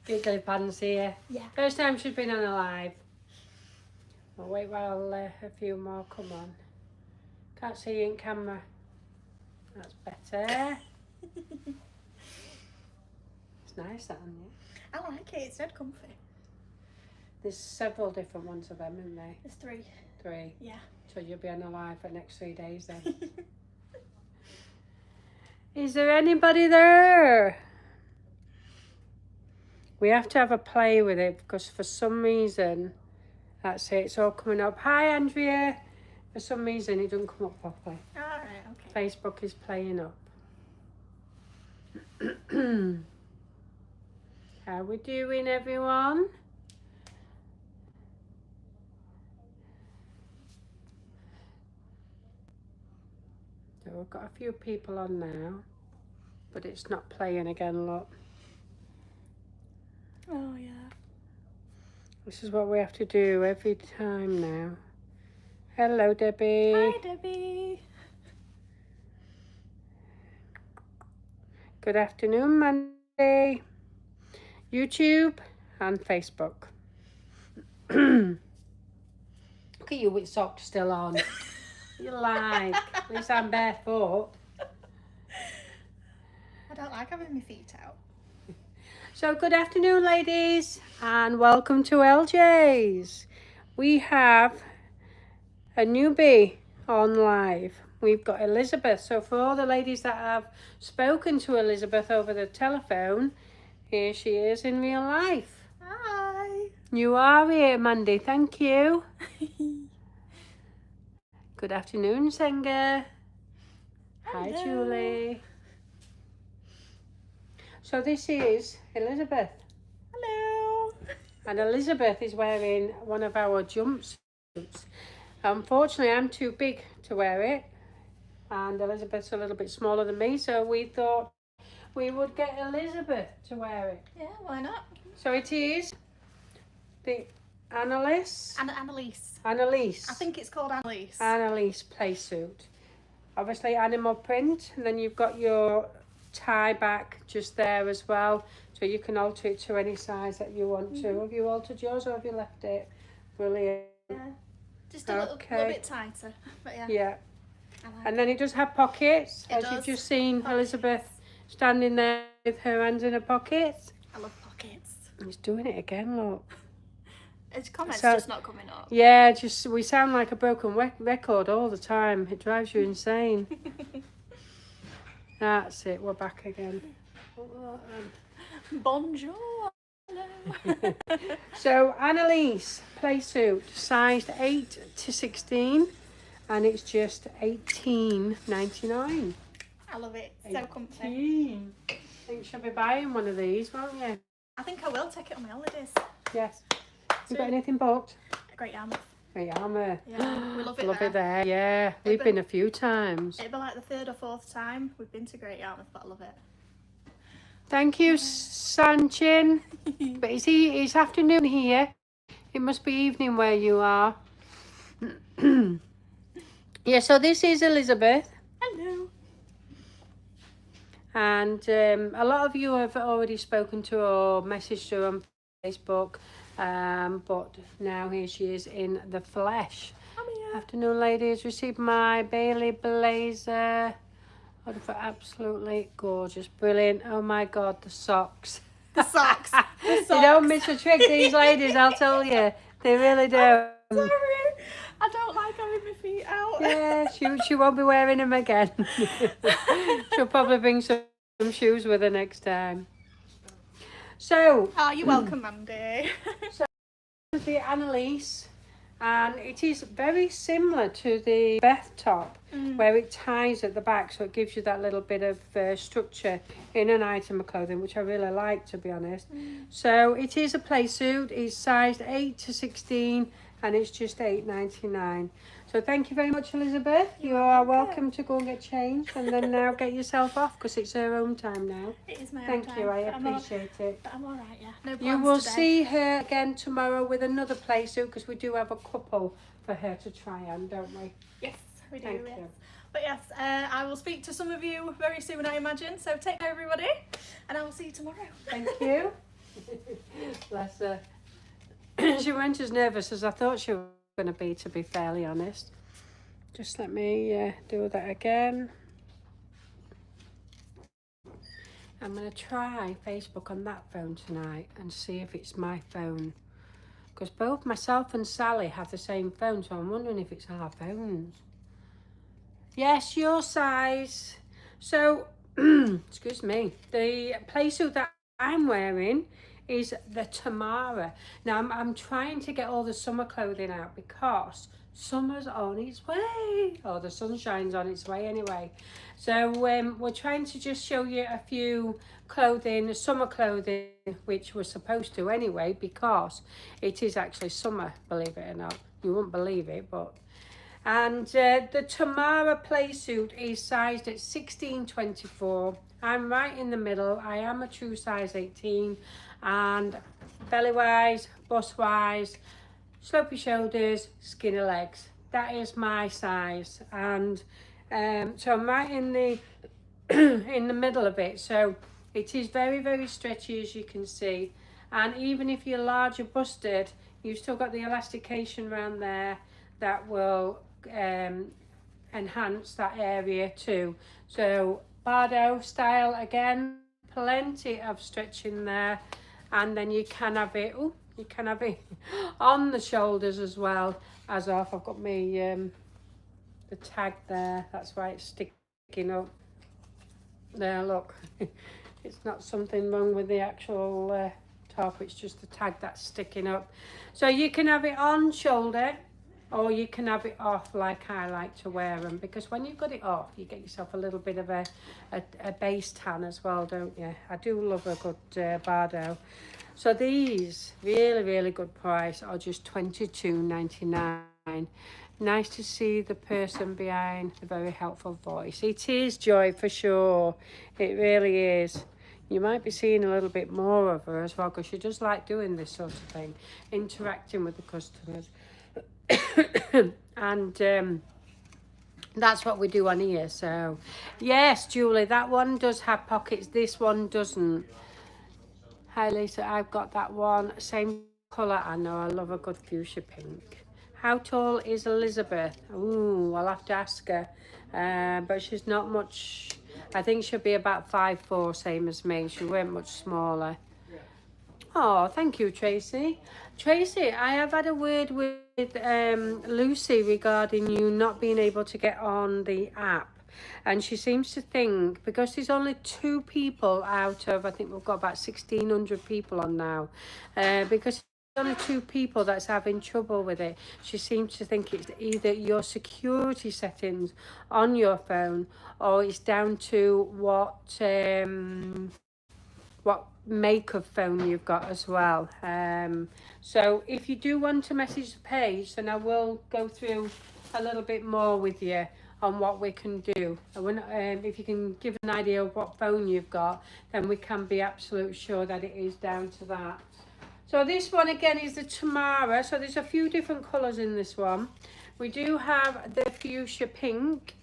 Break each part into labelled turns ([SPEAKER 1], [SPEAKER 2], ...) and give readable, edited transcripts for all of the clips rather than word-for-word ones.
[SPEAKER 1] Giggly pants here.
[SPEAKER 2] Yeah.
[SPEAKER 1] First time she's been on a live. I'll wait while a few more come on. Can't see you in camera. That's better. It's nice, that, isn't it?
[SPEAKER 2] I like it. It's dead comfy.
[SPEAKER 1] There's several different ones of them, isn't there?
[SPEAKER 2] There's 3.
[SPEAKER 1] 3.
[SPEAKER 2] Yeah.
[SPEAKER 1] So you'll be on a live for the next 3 days then. Is there anybody there? We have to have a play with it because for some reason, that's it, it's all coming up. Hi Andrea. For some reason it doesn't come up properly.
[SPEAKER 2] Alright, okay.
[SPEAKER 1] Facebook is playing up. How we doing, everyone? So we've got a few people on now, but it's not playing again, look.
[SPEAKER 2] Oh yeah.
[SPEAKER 1] This is what we have to do every time now. Hello, Debbie.
[SPEAKER 2] Hi, Debbie.
[SPEAKER 1] Good afternoon, Monday. YouTube and Facebook. Look at you with socks still on. You like? At least I'm barefoot.
[SPEAKER 2] I don't like having my feet out.
[SPEAKER 1] So good afternoon, ladies, and welcome to LJ's. We have a newbie on live. We've got Elizabeth. So for all the ladies that have spoken to Elizabeth over the telephone, here she is in real life.
[SPEAKER 2] Hi.
[SPEAKER 1] You are here, Mandy. Thank you. Good afternoon, Senga. Hi,
[SPEAKER 2] Hello.
[SPEAKER 1] Julie. So this is Elizabeth.
[SPEAKER 2] Hello.
[SPEAKER 1] And Elizabeth is wearing one of our jumpsuits. Unfortunately, I'm too big to wear it. And Elizabeth's a little bit smaller than me. So we thought we would get Elizabeth to wear it.
[SPEAKER 2] Yeah, why not?
[SPEAKER 1] So it is the Anelise.
[SPEAKER 2] Anelise.
[SPEAKER 1] Anelise.
[SPEAKER 2] I think it's called Anelise.
[SPEAKER 1] Anelise Playsuit. Obviously animal print. And then you've got your tie back just there as well, so you can alter it to any size that you want to. Have you altered yours or have you left it? Brilliant.
[SPEAKER 2] Yeah. Just a little bit tighter, but yeah.
[SPEAKER 1] Yeah.
[SPEAKER 2] I like
[SPEAKER 1] And then it does have pockets,
[SPEAKER 2] it
[SPEAKER 1] as
[SPEAKER 2] does.
[SPEAKER 1] you've just seen Elizabeth standing there with her hands in her pockets.
[SPEAKER 2] I love pockets.
[SPEAKER 1] He's doing it again, look.
[SPEAKER 2] His comments
[SPEAKER 1] So-
[SPEAKER 2] just not coming up.
[SPEAKER 1] Yeah, just we sound like a broken record all the time. It drives you insane. That's it, we're back again.
[SPEAKER 2] Bonjour. Hello.
[SPEAKER 1] So Anelise Playsuit, sized 8 to 16, and it's just $18.99.
[SPEAKER 2] I love it. So comfy.
[SPEAKER 1] 18. I think she'll be buying one of these, won't you?
[SPEAKER 2] I think I will take it on my holidays.
[SPEAKER 1] Yes. You got anything booked?
[SPEAKER 2] Great Yarmouth.
[SPEAKER 1] Great Yarmouth.
[SPEAKER 2] Yeah, we love it
[SPEAKER 1] Love
[SPEAKER 2] there.
[SPEAKER 1] it there, yeah. We've been a few times.
[SPEAKER 2] It'll be like the 3rd or 4th time we've been to Great Yarmouth, but I love it.
[SPEAKER 1] Thank you, Sanchin. But it's afternoon here. It must be evening where you are. Yeah, so this is Elizabeth.
[SPEAKER 2] Hello.
[SPEAKER 1] And a lot of you have already spoken to her or messaged her on Facebook. But now here she is in the flesh.
[SPEAKER 2] I'm here.
[SPEAKER 1] Afternoon, ladies. Received my Bailey blazer. Ordered for absolutely gorgeous. Brilliant. Oh my God, the socks.
[SPEAKER 2] The socks. The socks.
[SPEAKER 1] They don't miss a trick, these ladies, I'll tell you. They really do.
[SPEAKER 2] Sorry. I don't like having my feet out.
[SPEAKER 1] Yeah, she won't be wearing them again. She'll probably bring some shoes with her next time. So,
[SPEAKER 2] Oh, you're welcome, Mandy.
[SPEAKER 1] the Anelise, and it is very similar to the Beth top, where it ties at the back, so it gives you that little bit of structure in an item of clothing, which I really like, to be honest. So it is a playsuit. It's sized 8 to 16, and it's just $8.99. So thank you very much, Elizabeth. You are welcome to go and get changed, and then now get yourself off, because it's her own time now.
[SPEAKER 2] It is my own
[SPEAKER 1] Thank
[SPEAKER 2] time,
[SPEAKER 1] you, I
[SPEAKER 2] but
[SPEAKER 1] appreciate it.
[SPEAKER 2] But I'm alright, yeah. No plans
[SPEAKER 1] You will
[SPEAKER 2] today.
[SPEAKER 1] see her again tomorrow with another playsuit, because we do have a couple for her to try on, don't we?
[SPEAKER 2] Yes, we do.
[SPEAKER 1] Thank
[SPEAKER 2] Yes.
[SPEAKER 1] you.
[SPEAKER 2] But yes, I will speak to some of you very soon, I imagine. So take care, everybody, and I will see you tomorrow.
[SPEAKER 1] Thank you. Bless her. She went as nervous as I thought she was going to be fairly honest. Just let me do that again. I'm going to try Facebook on that phone tonight and see if it's my phone. Because both myself and Sally have the same phone, so I'm wondering if it's our phones. Yes, your size. So, excuse me, the playsuit that I'm wearing is the Tamara. Now, I'm trying to get all the summer clothing out because summer's on its way. Or the sunshine's on its way anyway. So, we're trying to just show you a few summer clothing, which we're supposed to anyway, because it is actually summer, believe it or not. You wouldn't believe it, but... And the Tamara playsuit is sized at 16-24. I'm right in the middle. I am a true size 18. And belly wise, bust wise, slopey shoulders, skinny legs. That is my size. And so I'm right in the in the middle of it. So it is very, very stretchy, as you can see. And even if you're larger busted, you've still got the elastication around there that will enhance that area too. So Bardo style again, plenty of stretching there, and then you can have it. Oh, you can have it on the shoulders as well as off. I've got me the tag there. That's why it's sticking up. There, look. It's not something wrong with the actual top. It's just the tag that's sticking up. So you can have it on shoulder, or you can have it off like I like to wear them, because when you've got it off, you get yourself a little bit of a base tan as well, don't you? I do love a good Bardo. So these, really, really good price, are just $22.99. Nice to see the person behind the very helpful voice. It is Joy for sure. It really is. You might be seeing a little bit more of her as well, because she does like doing this sort of thing, interacting with the customers. And that's what we do on here. So yes, Julie, that one does have pockets, this one doesn't. Hi Lisa, I've got that one, same colour. I know, I love a good fuchsia pink. How tall is Elizabeth? Ooh, I'll have to ask her, but she's not much. I think she'll be about 5'4", same as me. She weren't much smaller. Oh, thank you, Tracy. Tracy, I have had a word with Lucy regarding you not being able to get on the app. And she seems to think, because there's only 2 people out of, I think we've got about 1,600 people on now, because there's only 2 people that's having trouble with it. She seems to think it's either your security settings on your phone, or it's down to what make of phone you've got as well. So if you do want to message the page, then I will go through a little bit more with you on what we can do. And if you can give an idea of what phone you've got, then we can be absolute sure that it is down to that. So this one again is the Tamara. So there's a few different colours in this one. We do have the fuchsia pink.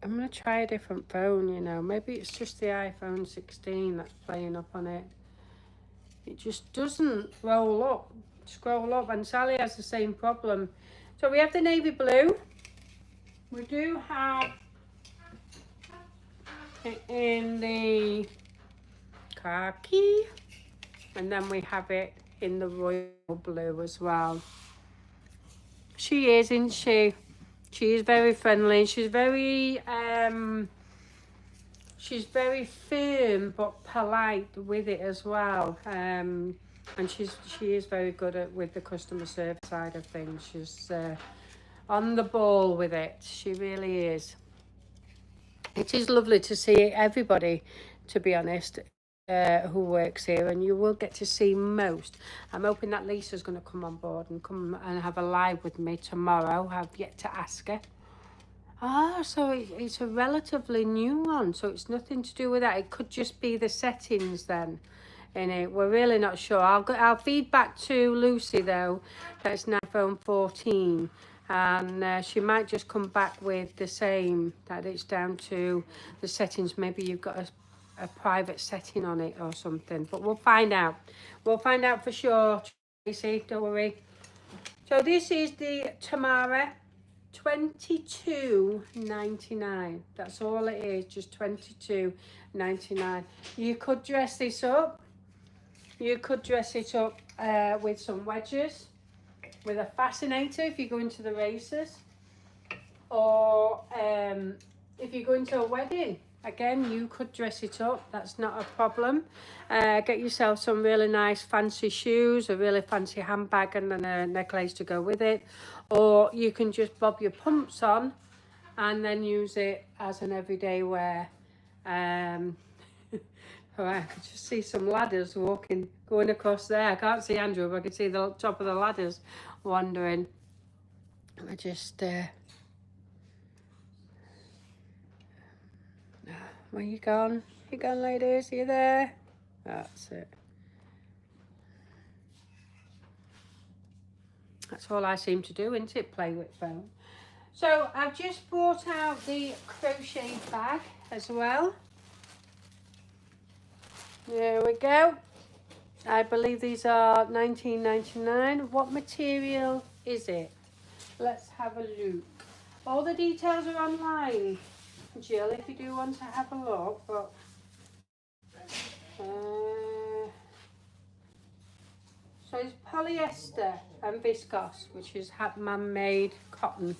[SPEAKER 1] I'm going to try a different phone, you know. Maybe it's just the iPhone 16 that's playing up on it. It just doesn't scroll up. And Sally has the same problem. So we have the navy blue. We do have it in the khaki. And then we have it in the royal blue as well. She is, isn't she? She is very friendly. She's very firm but polite with it as well. And she is very good with the customer service side of things. She's on the ball with it. She really is. It is lovely to see everybody, to be honest, who works here, and you will get to see most. I'm hoping that Lisa's going to come on board and come and have a live with me tomorrow. I've yet to ask her. Ah, so it's a relatively new one, so it's nothing to do with that. It could just be the settings then in it. We're really not sure. I'll feed back to Lucy though that it's an iPhone 14, and she might just come back with the same, that it's down to the settings. Maybe you've got a private setting on it or something, but we'll find out. We'll find out for sure, Tracy, don't worry. So this is the Tamara, $22.99. That's all it is, just $22.99. You could dress this up. You could dress it up with some wedges, with a fascinator if you go into the races, or if you go into a wedding. Again, you could dress it up. That's not a problem. Get yourself some really nice fancy shoes, a really fancy handbag and then a necklace to go with it. Or you can just bob your pumps on and then use it as an everyday wear. Oh, I could just see some ladders going across there. I can't see Andrew, but I can see the top of the ladders wandering. I just... Where you gone? You gone, ladies? Are you there? That's it. That's all I seem to do, isn't it? Play with phone. So I've just brought out the crochet bag as well. There we go. I believe these are $19.99. What material is it? Let's have a look. All the details are online, Jill, if you do want to have a look, but so it's polyester and viscose, which is man-made cotton.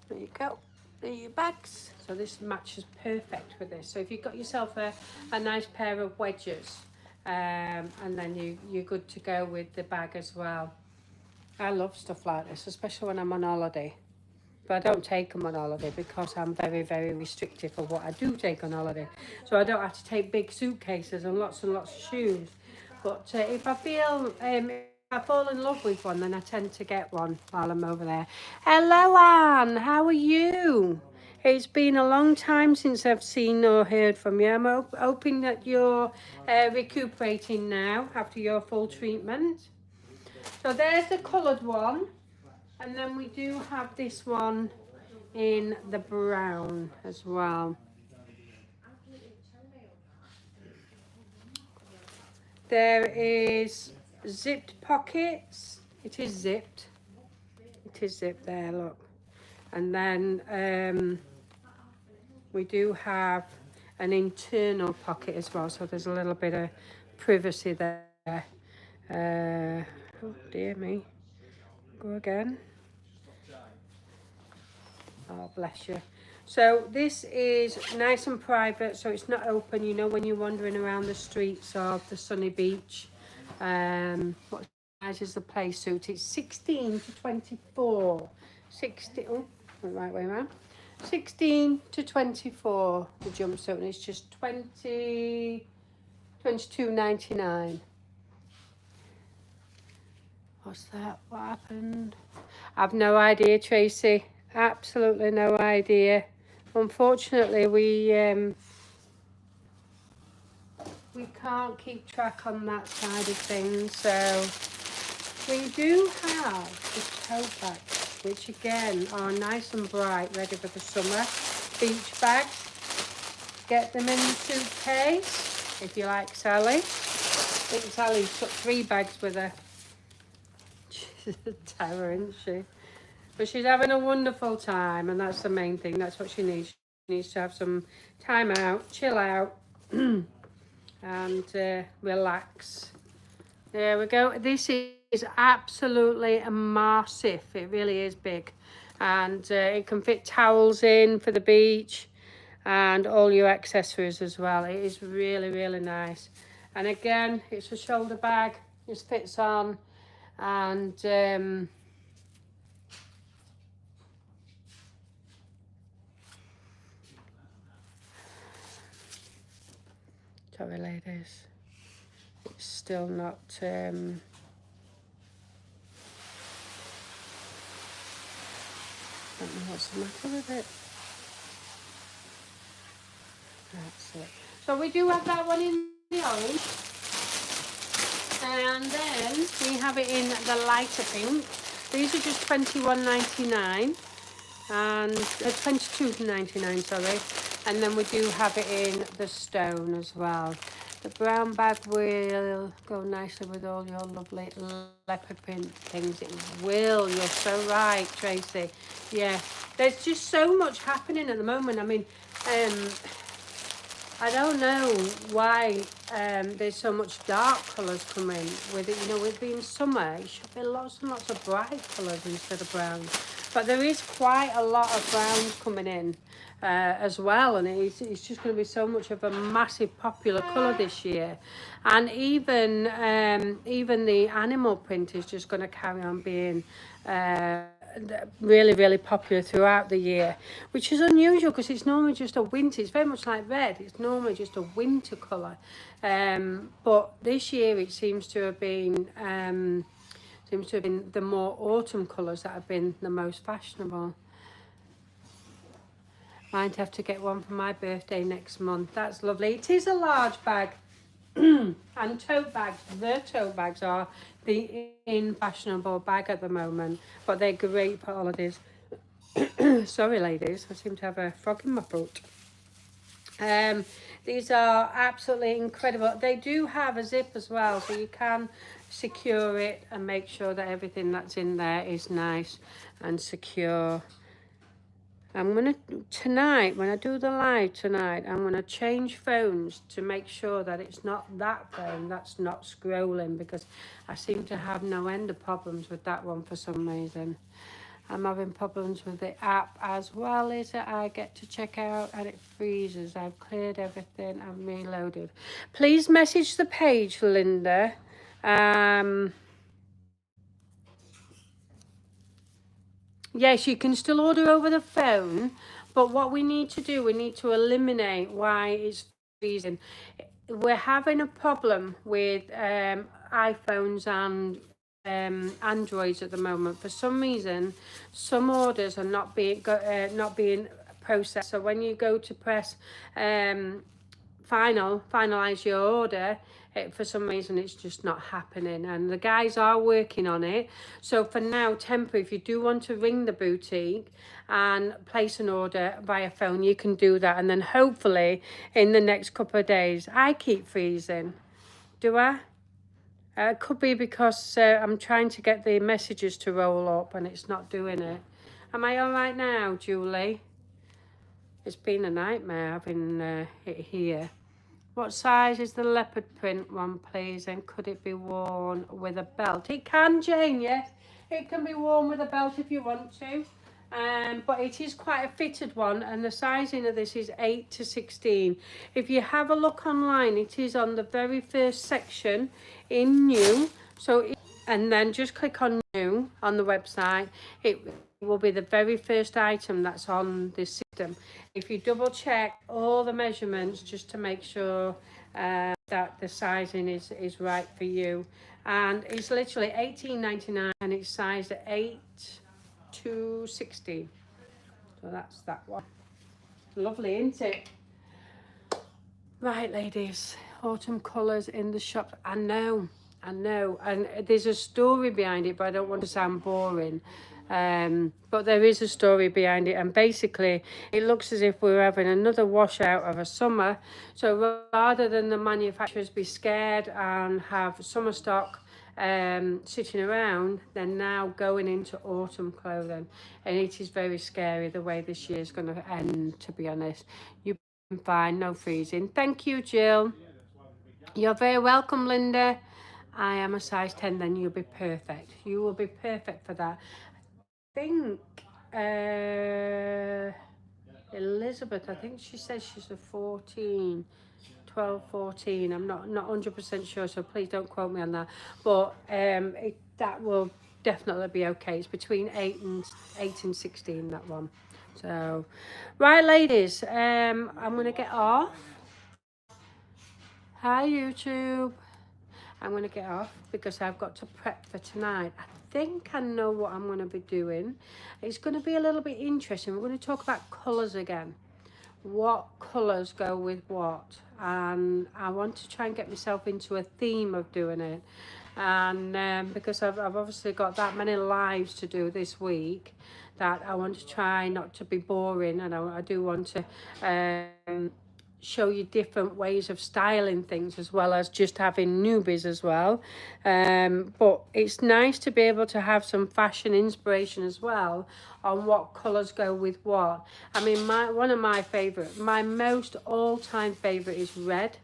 [SPEAKER 1] There you go. There are your bags. So this matches perfect with this. So if you've got yourself a nice pair of wedges, and then you're good to go with the bag as well. I love stuff like this, especially when I'm on holiday. But I don't take them on holiday because I'm very, very restrictive of what I do take on holiday. So I don't have to take big suitcases and lots of shoes. But if I feel, if I fall in love with one, then I tend to get one while I'm over there. Hello, Anne. How are you? It's been a long time since I've seen or heard from you. I'm hoping that you're recuperating now after your full treatment. So there's the coloured one. And then we do have this one in the brown as well. There is zipped pockets. It is zipped. It is zipped there, look. And then we do have an internal pocket as well. So there's a little bit of privacy there. Oh dear me. Go again. Oh, bless you. So this is nice and private, so it's not open, you know, when you're wandering around the streets of the sunny beach. What size is the Playsuit? It's 16 to 24. 60, oh, the right way around. 16 to 24, the jumpsuit, and it's just $22.99. What's that? What happened? I've no idea, Tracy. Absolutely no idea. Unfortunately, we can't keep track on that side of things. So we do have the tote bags, which again are nice and bright, ready for the summer. Beach bags. Get them in the suitcase if you like Sally. I think Sally's took 3 bags with her. She's a terror, isn't she? But she's having a wonderful time, and that's the main thing. That's what she needs. She needs to have some time out, chill out, and relax. There we go. This is absolutely massive. It really is big. And it can fit towels in for the beach and all your accessories as well. It is really, really nice. And again, it's a shoulder bag. It fits on. And sorry, ladies. It's still not don't know what's the matter with it. That's it. So we do have that one in the orange. And then we have it in the lighter pink. These are just $21.99 and $22.99, sorry. And then we do have it in the stone as well. The brown bag will go nicely with all your lovely leopard print things. It will. You're so right, Tracy. Yeah, there's just so much happening at the moment. I mean, I don't know why there's so much dark colours coming with it. You know, with being summer, it should be lots and lots of bright colours instead of browns. But there is quite a lot of browns coming in as well. And it's just going to be so much of a massive popular colour this year. And even the animal print is just going to carry on being really popular throughout the year, which is unusual because it's normally just a winter. It's very much like red. It's normally just a winter colour, but this year it seems to have been the more autumn colours that have been the most fashionable. Might have to get one for my birthday next month. That's lovely. It is a large bag. And tote bags, the tote bags are the in fashionable bag at the moment, but they're great for holidays. Sorry ladies, I seem to have a frog in my throat. These are absolutely incredible. They do have a zip as well, so you can secure it and make sure that everything that's in there is nice and secure. I'm going to, tonight, when I do the live tonight, I'm going to change phones to make sure that it's not that phone that's not scrolling, because I seem to have no end of problems with that one for some reason. I'm having problems with the app as well, is that I get to check out and it freezes. I've cleared everything, I've reloaded. Please message the page, Linda. Yes, you can still order over the phone, but what we need to do, we need to eliminate why it's freezing. We're having a problem with iPhones and Androids at the moment. For some reason, some orders are not being processed. So when you go to press finalize your order, for some reason it's just not happening, and the guys are working on it. So for now, temporary, if you do want to ring the boutique and place an order via phone, you can do that, and then hopefully in the next couple of days. I keep freezing, do I? It could be because I'm trying to get the messages to roll up and it's not doing it. Am I all right now, Julie? It's been a nightmare having it here. What size is the leopard print one, please? And could it be worn with a belt? It can, Jane, yes. It can be worn with a belt if you want to. But it is quite a fitted one, and the sizing of this is 8 to 16. If you have a look online, it is on the very first section in new. And then just click on new on the website. It will be the very first item that's on this system. If you double check all the measurements just to make sure that the sizing is right for you. And it's literally $18.99 and it's sized at 8 to 16. So that's that one. Lovely, isn't it? Right, ladies, autumn colours in the shop. I know, and there's a story behind it, but I don't want to sound boring. But there is a story behind it, and basically it looks as if we're having another washout of a summer. So rather than the manufacturers be scared and have summer stock sitting around, they're now going into autumn clothing, and it is very scary the way this year is going to end, to be honest. You've been fine, no freezing. Thank you, Jill. You're very welcome, Linda. I am a size 10, then you'll be perfect. You will be perfect for that. I think Elizabeth, I think she says she's a 14, 12, 14. I'm not 100% sure, so please don't quote me on that. But that will definitely be okay. It's between 8 and 16, that one. So, right, ladies, I'm going to get off. Hi, YouTube. I'm going to get off because I've got to prep for tonight. I think I know what I'm going to be doing. It's going to be a little bit interesting. We're going to talk about colours again. What colours go with what. And I want to try and get myself into a theme of doing it. and because I've obviously got that many lives to do this week, that I want to try not to be boring, and I do want to show you different ways of styling things, as well as just having newbies as well. But it's nice to be able to have some fashion inspiration as well on what colours go with what. I mean, one of my favourite, my most all-time favourite is red.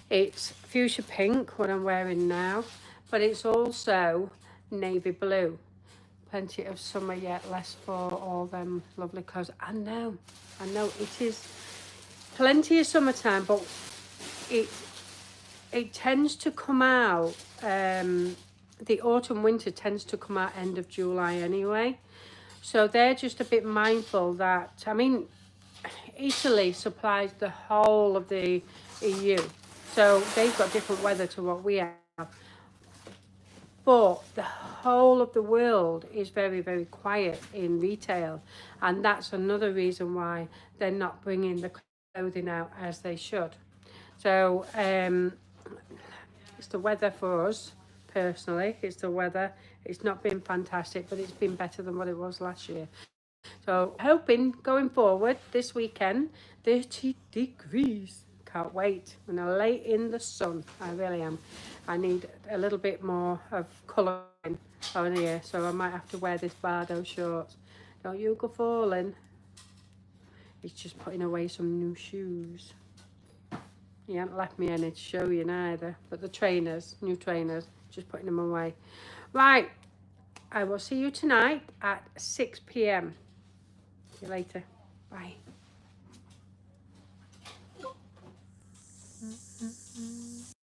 [SPEAKER 1] It's fuchsia pink, what I'm wearing now, but it's also navy blue. Plenty of summer yet, less for all them lovely clothes. I know it is plenty of summertime, but it tends to come out, the autumn winter tends to come out end of July anyway, so they're just a bit mindful that, I mean, Italy supplies the whole of the EU, so they've got different weather to what we have, but the whole of the world is very, very quiet in retail, and that's another reason why they're not bringing the clothing out as they should. So it's the weather for us personally. It's the weather. It's not been fantastic, but it's been better than what it was last year. So hoping going forward this weekend, 30 degrees. Can't wait. I'm gonna lay in the sun. I really am. I need a little bit more of colouring on here, so I might have to wear this Bardo shorts. Don't you go falling. He's just putting away some new shoes. He hasn't left me any to show you neither, but the trainers, new trainers, just putting them away. Right, I will see you tonight at 6 p.m. See you later. Bye.